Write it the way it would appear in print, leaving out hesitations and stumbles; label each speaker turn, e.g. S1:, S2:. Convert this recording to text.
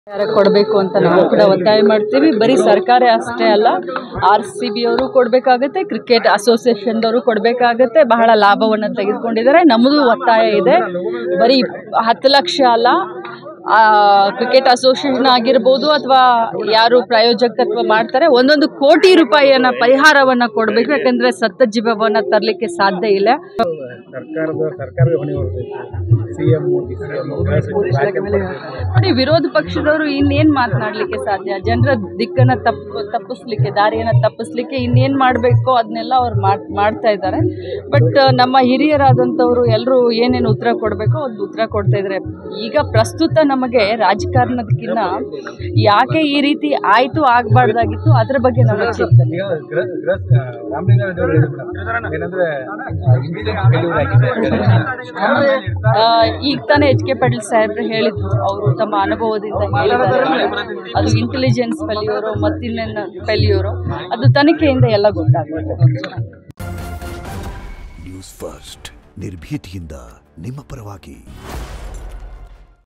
S1: ಕೊಡಬೇಕು ಅಂತ ನಾವು ಕೂಡ ಒತ್ತಾಯ ಮಾಡ್ತೀವಿ. ಬರೀ ಸರ್ಕಾರ ಅಷ್ಟೇ ಅಲ್ಲ, RCB ಅವರು ಕೊಡಬೇಕಾಗುತ್ತೆ, ಕ್ರಿಕೆಟ್ ಅಸೋಸಿಯೇಷನ್ದವರು ಕೊಡಬೇಕಾಗುತ್ತೆ. ಬಹಳ ಲಾಭವನ್ನು ತೆಗೆದುಕೊಂಡಿದ್ದಾರೆ. ನಮ್ಮದು ಒತ್ತಾಯ ಇದೆ, ಬರೀ 10 ಲಕ್ಷ ಅಲ್ಲ, ಕ್ರಿಕೆಟ್ ಅಸೋಸಿಯೇಷನ್ ಆಗಿರ್ಬೋದು ಅಥವಾ ಯಾರು ಪ್ರಾಯೋಜಕತ್ವ ಮಾಡ್ತಾರೆ 1 ಕೋಟಿ ರೂಪಾಯಿಯನ್ನ ಪರಿಹಾರವನ್ನು ಕೊಡಬೇಕು. ಯಾಕಂದರೆ ಸತ್ತ ಜೀವವನ್ನು ತರಲಿಕ್ಕೆ ಸಾಧ್ಯ ಇಲ್ಲ. ನೋಡಿ, ವಿರೋಧ ಪಕ್ಷದವರು ಇನ್ನೇನು ಮಾತನಾಡಲಿಕ್ಕೆ ಸಾಧ್ಯ? ಜನರ ದಿಕ್ಕನ್ನು ತಪ್ಪಿಸ್ಲಿಕ್ಕೆ, ದಾರಿಯನ್ನು ತಪ್ಪಿಸ್ಲಿಕ್ಕೆ ಇನ್ನೇನು ಮಾಡಬೇಕೋ ಅದನ್ನೆಲ್ಲ ಅವ್ರು ಮಾಡ್ತಾ ಇದ್ದಾರೆ. ಬಟ್ ನಮ್ಮ ಹಿರಿಯರಾದಂಥವರು ಎಲ್ಲರೂ ಏನೇನು ಉತ್ತರ ಕೊಡಬೇಕೋ ಅದು ಉತ್ತರ ಕೊಡ್ತಾ ಇದ್ದಾರೆ. ಈಗ ಪ್ರಸ್ತುತ ನಮಗೆ ರಾಜಕಾರಣದಕ್ಕಿಂತ ಯಾಕೆ ಈ ರೀತಿ ಆಯಿತು, ಆಗಬಾರ್ದಾಗಿತ್ತು, ಅದರ ಬಗ್ಗೆ ನಮ್ಮ ಚಿಂತನೆ. ಈಗ ತಾನೇ HK ಪಾಟೀಲ್ ಸಾಹೇಬ್ರು ಹೇಳಿದ್ರು, ಅವರು ತಮ್ಮ ಅನುಭವದಿಂದ ಹೇಳಿದ್ದಾರೆ. ಅದು ಇಂಟೆಲಿಜೆನ್ಸ್ ಫೇಲ್ಯೂರು ಮತ್ತಿನ್ನೇನು ಫೇಲ್ಯೂರು, ಅದು ತನಿಖೆಯಿಂದ ಎಲ್ಲ ಗೊತ್ತಾಗುತ್ತೆ.
S2: ನ್ಯೂಸ್ ಫಸ್ಟ್, ನಿರ್ಭೀತಿಯಿಂದ ನಿಮ್ಮ ಪರವಾಗಿ.